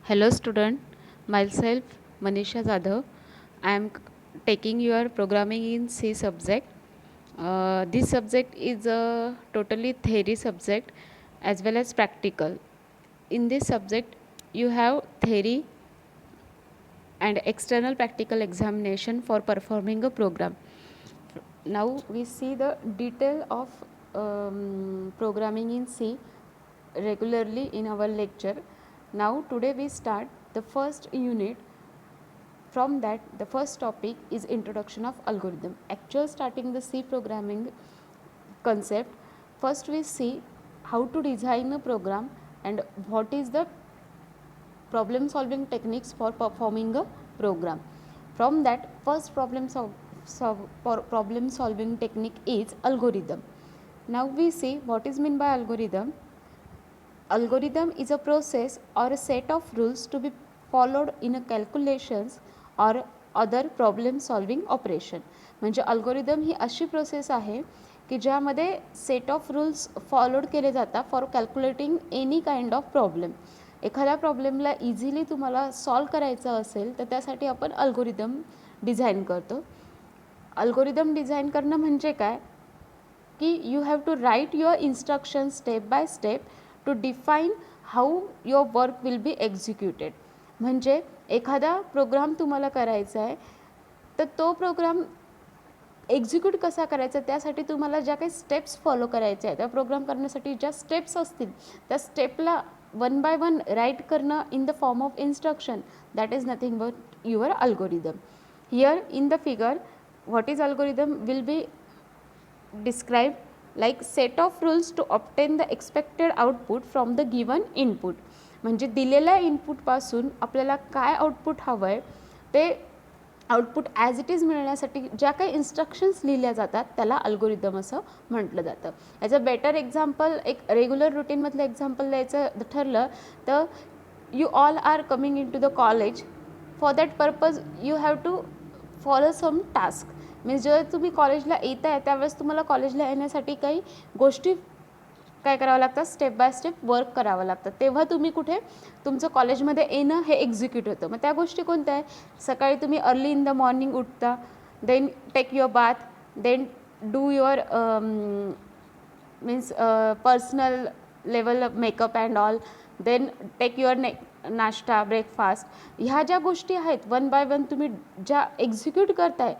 Hello student, myself Manisha Jadhav. I am taking your programming in C subject. This subject is a totally theory subject as well as practical. In this subject you have theory and external practical examination for performing a program. Now we see the detail of programming in C regularly in our lecture. Now today we start the first unit. From that, the first topic is introduction of algorithm. Actual starting the C programming concept. First we see how to design a program and what is the problem solving techniques for performing a program. From that, first problem solving technique is algorithm. Now we see what is meant by algorithm. Algorithm is a process or a set of rules to be followed in a calculations or other problem solving operation. म्हणजे algorithm ही अशी process आहे की ज्यामध्ये set of rules followed केले जातात for calculating any kind of problem. एखाद्या प्रॉब्लेमला easily तुम्हाला solve करायचं असेल तर त्यासाठी आपण अल्गोरिदम डिझाईन करतो. अल्गोरिदम डिझाईन करणं म्हणजे काय की you have to write your instruction step by step to define how your work will be executed. म्हणजे एखादा प्रोग्राम तुम्हाला करायचा आहे तर तो प्रोग्राम एक्झिक्यूट कसा करायचा त्यासाठी तुम्हाला ज्या काही स्टेप्स फॉलो करायचे आहे त्या प्रोग्राम करण्यासाठी ज्या स्टेप्स असतील त्या स्टेपला वन बाय वन राईट करणं in the form of instruction, that is nothing but your algorithm. Here in the figure what is algorithm will be describe like set of rules to obtain the expected output from the given input. म्हणजे दिलेल्या इनपुटपासून आपल्याला काय output हवं आहे ते output as it is मिळण्यासाठी ज्या काही इन्स्ट्रक्शन्स लिहिल्या जातात त्याला अल्गोरिदम असं म्हटलं जातं. ॲज अ बेटर एक्झाम्पल, एक रेग्युलर रुटीनमधलं एक्झाम्पल द्यायचं ठरलं तर you all are coming in to the college. For that purpose you have to follow some task. Means जेव्हा तुम्ही कॉलेजला येत आहे त्यावेळेस तुम्हाला कॉलेजला येण्यासाठी काही गोष्टी काय करावं लागतं, स्टेप बाय स्टेप वर्क करावं लागतं. तेव्हा तुम्ही कुठे तुमचं कॉलेजमध्ये येणं हे एक्झिक्यूट होतं. मग त्या गोष्टी कोणत्या आहे, सकाळी तुम्ही अर्ली इन द मॉर्निंग उठता, then take your bath, then do your means personal level makeup and all, then take your nashta breakfast. ह्या ज्या गोष्टी आहेत वन बाय वन तुम्ही ज्या एक्झिक्यूट करताय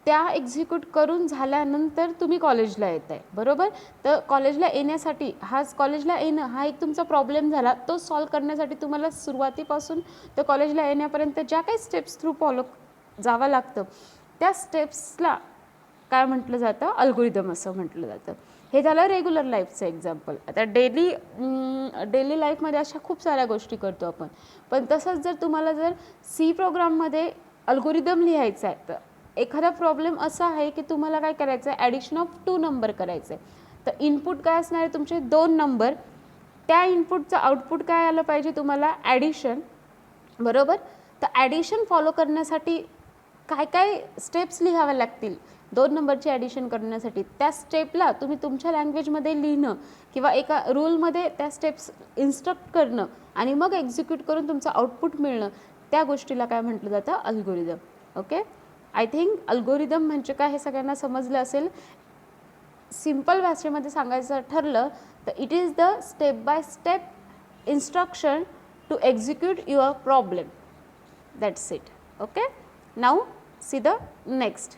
त्या एक्झिक्यूट करून झाल्यानंतर तुम्ही कॉलेजला येत आहे, बरोबर. तर कॉलेजला येण्यासाठी कॉलेजला येणं हा एक तुमचा प्रॉब्लेम झाला, तो सॉल्व करण्यासाठी तुम्हाला सुरुवातीपासून तर कॉलेजला येण्यापर्यंत ज्या काही स्टेप्स थ्रू फॉलो जावं लागतं त्या स्टेप्सला काय म्हटलं जातं, अल्गोरिदम असं म्हटलं जातं. हे झालं रेग्युलर लाईफचं एक्झाम्पल. आता डेली लाईफमध्ये अशा खूप साऱ्या गोष्टी करतो आपण, पण तसंच जर तुम्हाला जर सी प्रोग्राममध्ये अल्गोरिदम लिहायचं आहे तर एखादा प्रॉब्लेम असा आहे की तुम्हाला काय करायचं आहे, ॲडिशन ऑफ 2 नंबर करायचं आहे. तर इनपुट काय असणार आहे तुमचे 2 नंबर, त्या इनपुटचं आउटपुट काय आलं पाहिजे तुम्हाला, ॲडिशन, बरोबर. तर ॲडिशन फॉलो करण्यासाठी काय काय स्टेप्स लिहाव्या लागतील 2 नंबरची ॲडिशन करण्यासाठी. त्या स्टेपला तुम्ही तुमच्या लँग्वेजमध्ये लिहिणं किंवा एका रूलमध्ये त्या स्टेप्स इन्स्ट्रक्ट करणं आणि मग एक्झिक्यूट करून तुमचं आउटपुट मिळणं, त्या गोष्टीला काय म्हटलं जातं, algorithm. Okay, I think algorithm म्हणजे काय हे सगळ्यांना समजलं असेल. सिम्पल भाषेमध्ये सांगायचं ठरलं तर it is the step by step instruction to execute your problem, that's it. Okay, now see the next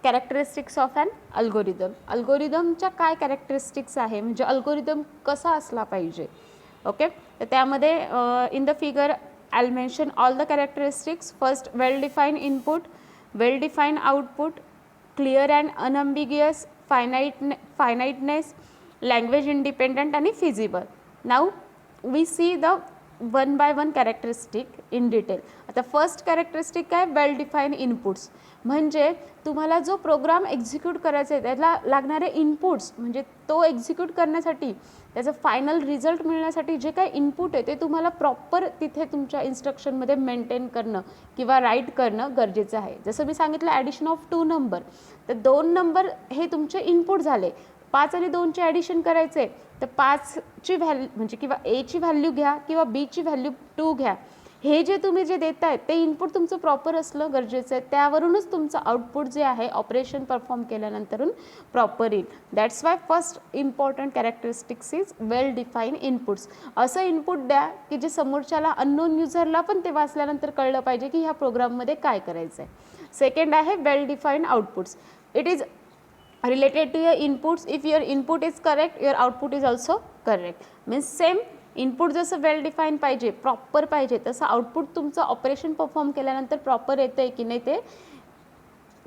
characteristics of an algorithm. अल्गोरिदमच्या काय कॅरेक्टरिस्टिक्स आहे, म्हणजे अल्गोरिदम कसा असला पाहिजे. ओके, तर त्यामध्ये in the figure I will mention all the characteristics. First, well define input, well defined output, clear and unambiguous, finiteness, language independent and feasible. Now we see the one by one characteristic in detail. आता first characteristic काय, वेल define inputs. म्हणजे तुम्हाला जो programme execute करायचा आहे त्याला लागणारे inputs, म्हणजे तो एक्झिक्यूट करण्यासाठी त्याचं फायनल रिझल्ट मिळण्यासाठी जे काही इनपुट आहे ते तुम्हाला प्रॉपर तिथे तुमच्या इन्स्ट्रक्शनमध्ये मेंटेन करणं किंवा राईट करणं गरजेचं आहे. जसं मी सांगितलं ॲडिशन ऑफ 2 नंबर, तर 2 नंबर हे तुमचे इनपुट झाले. 5 आणि 2चे ॲडिशन करायचं आहे तर 5ची व्हॅल्यू म्हणजे किंवा एची व्हॅल्यू घ्या किंवा बीची व्हॅल्यू 2 घ्या. हे जे तुम्ही जे देताय ते इनपुट तुमचं प्रॉपर असलं गरजेचं आहे, त्यावरूनच तुमचं आउटपुट जे आहे ऑपरेशन परफॉर्म केल्यानंतरून प्रॉपर येईल. That's why first important characteristics is well define inputs. असं इनपुट द्या की जे समोरच्याला अननोन युजरला पण ते वाचल्यानंतर कळलं पाहिजे की ह्या प्रोग्राममध्ये काय करायचं आहे. सेकंड आहे well define outputs. It is related to your inputs. If your input is correct, your output is also correct. Means same input जसं वेल डिफाईन पाहिजे, प्रॉपर पाहिजे, तसं आउटपुट तुमचं ऑपरेशन परफॉर्म केल्यानंतर प्रॉपर येतं आहे की नाही ते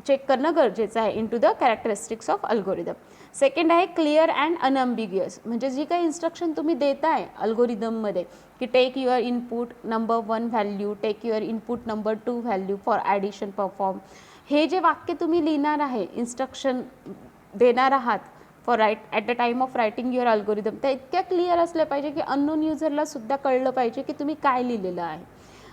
चेक करणं गरजेचं आहे in to the characteristics of algorithm. Second आहे क्लिअर अँड अनअम्बिग्युअस. म्हणजे जी काही इन्स्ट्रक्शन तुम्ही देताय अल्गोरिदममध्ये की take your input number 1 value, take your input number 2 value for addition perform, हे जे वाक्य तुम्ही लिहिणार आहे, इन्स्ट्रक्शन देणार आहात for at the time of writing your algorithm, त्या इतक्या क्लिअर असल्या पाहिजे की अननोन युजरला सुद्धा कळलं पाहिजे की तुम्ही काय लिहिलेलं आहे.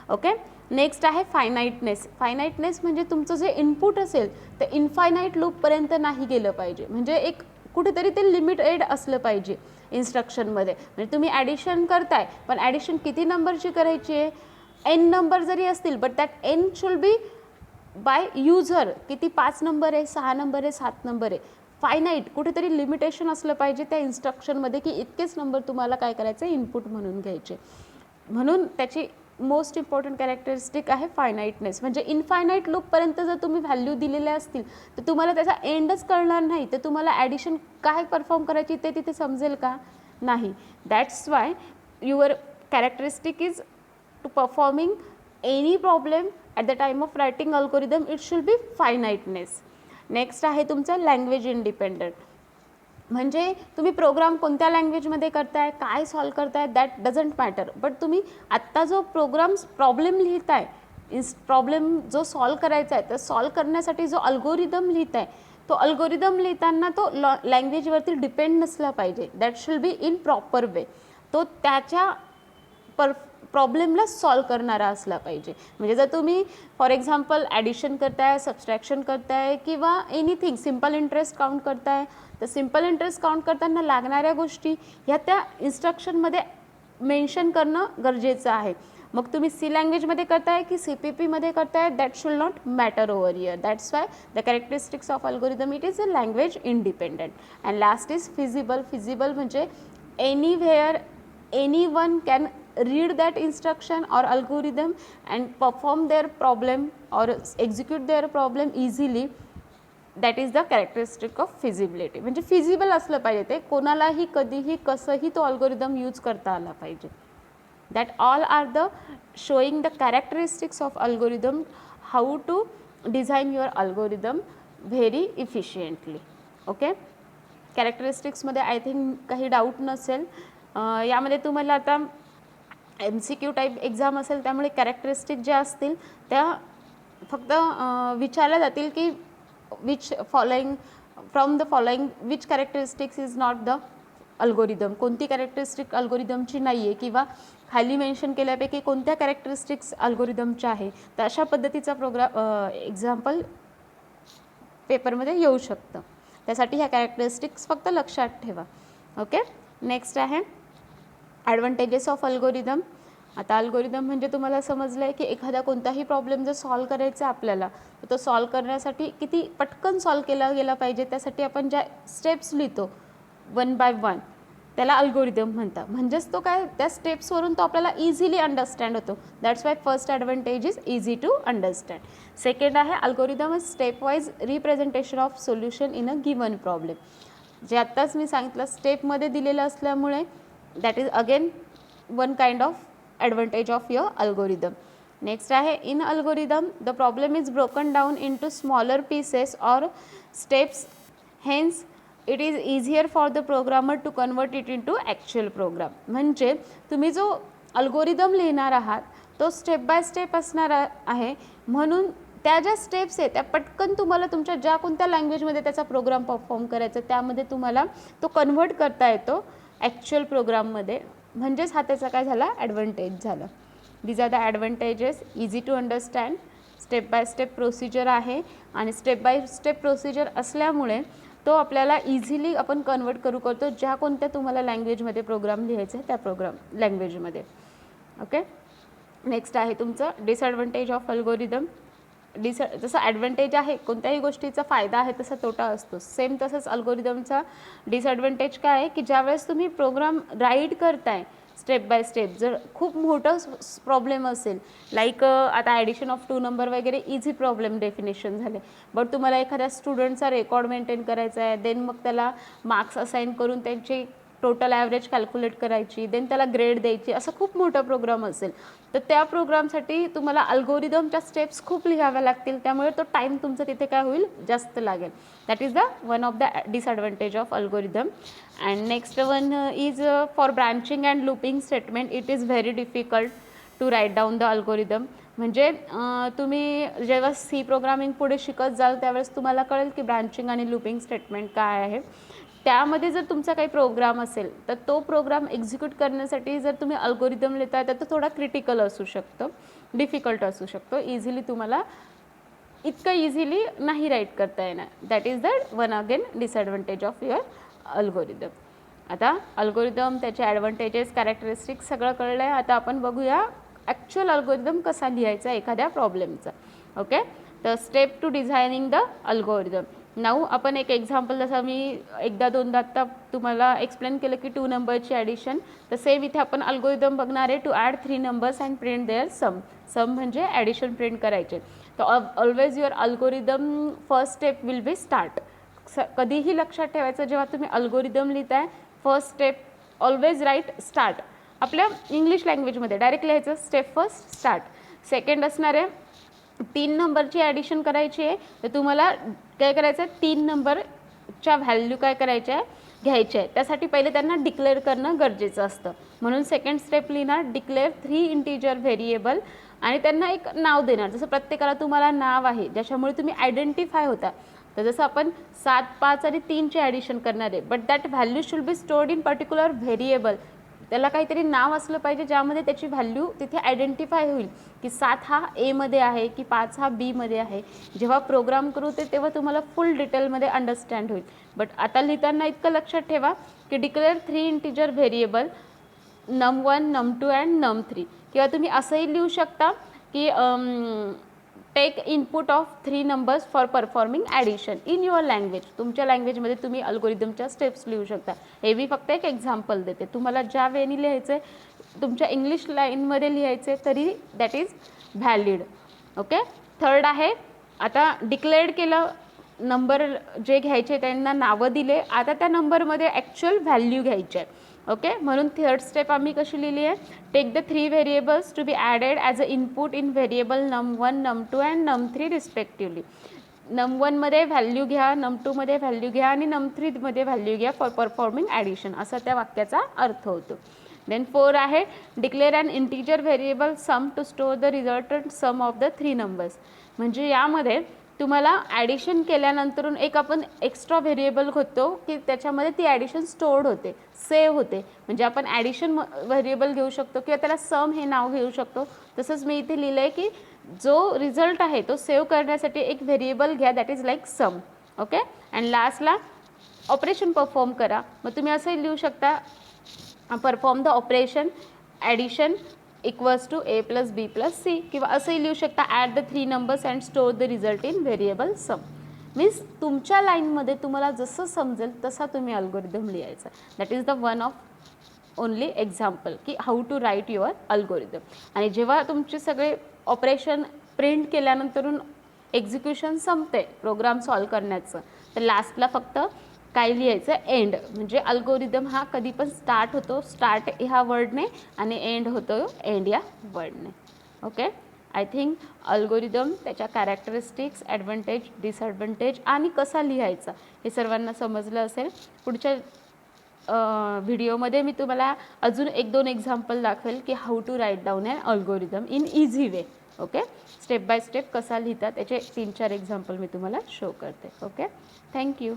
ओके. नेक्स्ट आहे फायनाईटनेस. फायनाईटनेस म्हणजे तुमचं जे इनपुट असेल ते इनफायनाईट लूपपर्यंत नाही गेलं पाहिजे. म्हणजे एक कुठेतरी ते लिमिटेड असलं पाहिजे इन्स्ट्रक्शनमध्ये. म्हणजे तुम्ही ॲडिशन करताय पण ॲडिशन किती नंबरची करायची आहे, एन नंबर जरी असतील but that N should be by user. किती 5 नंबर आहे, 6 नंबर आहे, 7 नंबर आहे, फायनाईट कुठेतरी लिमिटेशन असलं पाहिजे त्या इन्स्ट्रक्शनमध्ये की इतकेच नंबर तुम्हाला काय करायचं आहे इनपुट म्हणून घ्यायचे. म्हणून त्याची मोस्ट इम्पॉर्टंट कॅरेक्टरिस्टिक आहे फायनाईटनेस. म्हणजे इनफायनाईट लूपपर्यंत जर तुम्ही व्हॅल्यू दिलेल्या असतील तर तुम्हाला त्याचा एंडच कळणार नाही, तर तुम्हाला ॲडिशन काय परफॉर्म करायची ते तिथे समजेल का, नाही. That's why your characteristic is to performing any problem at the time of writing algorithm it should be finiteness. Next आहे तुमचं लँग्वेज इंडिपेंडंट. म्हणजे तुम्ही प्रोग्राम कोणत्या लँग्वेजमध्ये करताय, काय सॉल्व करताय, दॅट डझंट मॅटर, बट तुम्ही आत्ता जो प्रॉब्लेम लिहिताय, प्रॉब्लेम जो सॉल्व करायचा आहे तर सॉल्व करण्यासाठी जो अल्गोरिदम लिहिताय तो अल्गोरिदम लिहिताना तो लँग्वेजवरती डिपेंड नसला पाहिजे. That should be in proper way. तो त्याच्या प्रॉब्लेमला सॉल्व करणारा असला पाहिजे. म्हणजे जर तुम्ही फॉर एक्झाम्पल ॲडिशन करताय, सबस्ट्रॅक्शन करताय किंवा एनिथिंग सिम्पल इंटरेस्ट काउंट करताय, तर सिम्पल इंटरेस्ट काउंट करताना लागणाऱ्या गोष्टी ह्या त्या इन्स्ट्रक्शनमध्ये मेन्शन करणं गरजेचं आहे. मग तुम्ही सी लँग्वेजमध्ये करताय की CPP करताय, that should not matter over here. That's why the characteristics of algorithm it is a language independent. And last is feasible. Feasible म्हणजे anywhere anyone can read that instruction or algorithm and perform their problem or execute their problem easily. That is the characteristic of feasibility. म्हणजे feasible असलं पाहिजे, ते कोणालाही कधीही कसंही तो algorithm use करता आला पाहिजे. That all are the showing the characteristics of algorithm, how to design your algorithm very efficiently. Okay. कॅरेक्टरिस्टिक्समध्ये आय थिंक काही डाऊट नसेल. यामध्ये तुम्हाला आता MCQ टाईप एक्झाम असेल त्यामुळे कॅरेक्टरिस्टिक ज्या असतील त्या फक्त विचारल्या जातील की which following from the following which characteristics is not the algorithm. कोणती कॅरेक्टरिस्टिक अल्गोरिदमची नाही आहे किंवा खाली मेन्शन केल्यापैकी कोणत्या कॅरेक्टरिस्टिक्स अल्गोरिदमच्या आहे, तर अशा पद्धतीचा एक्झाम्पल पेपरमध्ये येऊ शकतं. त्यासाठी ह्या कॅरेक्टरिस्टिक्स फक्त लक्षात ठेवा. ओके. नेक्स्ट आहे ॲडव्हांटेजेस ऑफ अल्गोरिदम. आता अल्गोरिदम म्हणजे तुम्हाला समजलं आहे की एखादा कोणताही प्रॉब्लेम जर सॉल्व करायचा आपल्याला तर तो सॉल्व करण्यासाठी किती पटकन सॉल्व केला गेला पाहिजे, त्यासाठी आपण ज्या स्टेप्स लिहितो 1 by 1 त्याला अल्गोरिदम म्हणतात. म्हणजेच तो काय त्या स्टेप्सवरून तो आपल्याला इझिली अंडरस्टँड होतो. That's why first advantage is easy to understand. Second आहे algorithm is step wise representation of solution in a given problem. जे आत्ताच मी सांगितलं स्टेपमध्ये दिलेलं असल्यामुळे that is again one kind of advantage of your algorithm. Next आहे in algorithm the problem is broken down into smaller pieces or steps, hence it is easier for the programmer to convert it in to actual program. म्हणजे तुम्ही जो algorithm लिहिणार आहात तो step by step असणार आहे, म्हणून त्या ज्या स्टेप्स आहेत त्या पटकन तुम्हाला तुमच्या ज्या कोणत्या लँग्वेजमध्ये त्याचा प्रोग्राम परफॉर्म करायचा त्यामध्ये तुम्हाला तो कन्वर्ट करता येतो ॲक्च्युअल प्रोग्राममध्ये. म्हणजेच हा त्याचा काय झाला ॲडव्हांटेज झाला. These are the advantages. Easy to understand, step by step procedure आहे आणि स्टेप बाय स्टेप प्रोसिजर असल्यामुळे तो आपल्याला इझिली आपण कन्वर्ट करू करतो ज्या कोणत्या तुम्हाला लँग्वेजमध्ये प्रोग्राम लिहायचे आहे त्या प्रोग्राम लँग्वेजमध्ये. ओके. नेक्स्ट आहे तुमचं डिसॲडव्हान्टेज ऑफ अल्गोरिदम. जसं ॲडव्हान्टेज आहे कोणत्याही गोष्टीचा फायदा आहे तसा तोटा असतो, सेम तसंच अल्गोरिदमचा डिसॲडव्हान्टेज काय आहे की ज्यावेळेस तुम्ही प्रोग्राम राईट करताय स्टेप बाय स्टेप, जर खूप मोठं प्रॉब्लेम असेल लाईक आता ॲडिशन ऑफ 2 नंबर वगैरे इझी प्रॉब्लेम डेफिनेशन झाले, बट तुम्हाला एखाद्या स्टुडंटचा रेकॉर्ड मेंटेन करायचा आहे, देन मग त्याला मार्क्स असाइन करून त्यांची टोटल ॲव्हरेज कॅल्क्युलेट करायची, देन त्याला ग्रेड द्यायची, असं खूप मोठा प्रोग्राम असेल तर त्या प्रोग्रामसाठी तुम्हाला अल्गोरिदमच्या स्टेप्स खूप लिहाव्या लागतील, त्यामुळे तो टाईम तुमचा तिथे काय होईल जास्त लागेल. That is the one of the disadvantage of algorithm. And next one is for branching and looping statement it is very difficult to write down the algorithm. म्हणजे तुम्ही जेव्हा सी प्रोग्रामिंग पुढे शिकत जाल त्यावेळेस तुम्हाला कळेल की ब्रांचिंग आणि लूपिंग स्टेटमेंट काय आहे. त्यामध्ये जर तुमचा काही प्रोग्राम असेल तर तो प्रोग्राम एक्झिक्यूट करण्यासाठी जर तुम्ही अल्गोरिदम लिहिताय तर तो थोडा क्रिटिकल असू शकतो, डिफिकल्ट असू शकतो, इझिली तुम्हाला इतकं इझिली नाही राईट करता येणार. That is the one again disadvantage of your algorithm. आता अल्गोरिदम, त्याचे ॲडव्हान्टेजेस, कॅरेक्टरिस्टिक्स सगळं कळलं आहे. आता आपण बघूया ॲक्च्युअल अल्गोरिदम कसा लिहायचा एखाद्या प्रॉब्लेमचा. ओके. तर step to designing the algorithm. Now आपण एक एक्झाम्पल, जसं मी एकदा दोनदा आत्ता तुम्हाला एक्सप्लेन केलं की 2 नंबरची ॲडिशन, तर सेम इथे आपण अल्गोरिदम बघणार आहे to add 3 numbers and print their sum. Sum म्हणजे ॲडिशन प्रिंट करायचे. तर always your algorithm first step will be start. कधीही लक्षात ठेवायचं जेव्हा तुम्ही अल्गोरिदम लिहिताय first step always write start. आपल्या इंग्लिश लँग्वेजमध्ये डायरेक्ट लिहायचं स्टेप फर्स्ट स्टार्ट. सेकंड असणार आहे 3 नंबरची ॲडिशन करायची आहे तर तुम्हाला काय करायचं आहे 3 नंबरच्या व्हॅल्यू काय करायच्या आहे घ्यायच्या आहे. त्यासाठी पहिले त्यांना डिक्लेअर करणं गरजेचं असतं, म्हणून सेकंड स्टेप लिहिणार डिक्लेअर 3 इंटिजर व्हेरिएबल आणि त्यांना एक नाव देणार. जसं प्रत्येकाला तुम्हाला नाव आहे ज्याच्यामुळे तुम्ही आयडेंटिफाय होता. तर जसं आपण 7, 5 आणि 3चे ॲडिशन करणार आहे, but that value should be stored in particular variable. त्याला काहीतरी नाव असलं पाहिजे ज्यामध्ये त्याची व्हॅल्यू तिथे आयडेंटिफाय होईल की 7 हा एमध्ये आहे की 5 हा बीमध्ये आहे. जेव्हा प्रोग्राम करू ते तेव्हा तुम्हाला फुल डिटेलमध्ये अंडरस्टँड होईल. बट आता लिहिताना इतकं लक्षात ठेवा की declare 3 integer variable num1 num2 and num3. किंवा तुम्ही असंही लिहू शकता की take input of 3 numbers for performing addition in your language. तुमच्या लँग्वेजमध्ये तुम्ही अल्गोरिदमच्या स्टेप्स लिहू शकता. हे मी फक्त एक एक्झाम्पल देते, तुम्हाला ज्या वेळी लिहायचं आहे तुमच्या इंग्लिश लाईनमध्ये लिहायचे तरी that is valid. Okay. Third आहे आता डिक्लेअर्ड केलं, नंबर जे घ्यायचे त्यांना नावं दिले, आता त्या नंबरमध्ये ॲक्च्युअल व्हॅल्यू घ्यायची आहे. ओके. म्हणून थर्ड स्टेप आम्ही कशी लिहिली आहे take the 3 variables to be added as a input in variable num1 num2 and num3 respectively. num1मध्ये व्हॅल्यू घ्या, num2मध्ये व्हॅल्यू घ्या आणि num3मध्ये व्हॅल्यू घ्या फॉर परफॉर्मिंग ॲडिशन, असा त्या वाक्याचा अर्थ होतो. देन 4 आहे declare an integer variable sum to store the resultant sum of the 3 numbers. म्हणजे यामध्ये तुम्हाला ॲडिशन केल्यानंतरून एक आपण एक्स्ट्रा व्हेरिएबल होतो की त्याच्यामध्ये ती ॲडिशन स्टोर्ड होते, सेव्ह होते. म्हणजे आपण ॲडिशन व्हेरिएबल घेऊ शकतो किंवा त्याला सम हे नाव घेऊ शकतो. तसंच मी इथे लिहिलं आहे की जो रिझल्ट आहे तो सेव्ह करण्यासाठी एक व्हेरिएबल घ्या that is like sum. Okay. And लास्टला ऑपरेशन परफॉर्म करा. मग तुम्ही असंही लिहू शकता perform the operation addition equals to a plus b plus c, किंवा असंही लिहू शकता add the 3 numbers and store the result in variable sum. Means तुमच्या लाईनमध्ये तुम्हाला जसं समजेल तसा तुम्ही अल्गोरिदम लिहायचा. That is the one of only example की how to write your algorithm. आणि जेव्हा तुमचे सगळे ऑपरेशन प्रिंट केल्यानंतरून एक्झिक्युशन संपते प्रोग्राम सॉल्व करण्याचं, तर लास्टला फक्त काय लिहायचं एंड. म्हणजे अल्गोरिदम हा कधी पण स्टार्ट होतो स्टार्ट ह्या वर्डने आणि एंड होतो एंड या वर्डने. ओके. आय थिंक अल्गोरिदम, त्याच्या कॅरेक्टरिस्टिक्स, ॲडव्हान्टेज, डिसॲडव्हान्टेज आणि कसा लिहायचा हे सर्वांना समजलं असेल. पुढच्या व्हिडिओमध्ये मी तुम्हाला अजून 1-2 एक्झाम्पल दाखवेल की how to write down an algorithm in easy way. Okay. Step by step कसा लिहितात त्याचे 3-4 एक्झाम्पल मी तुम्हाला शो करते. ओके. थँक्यू.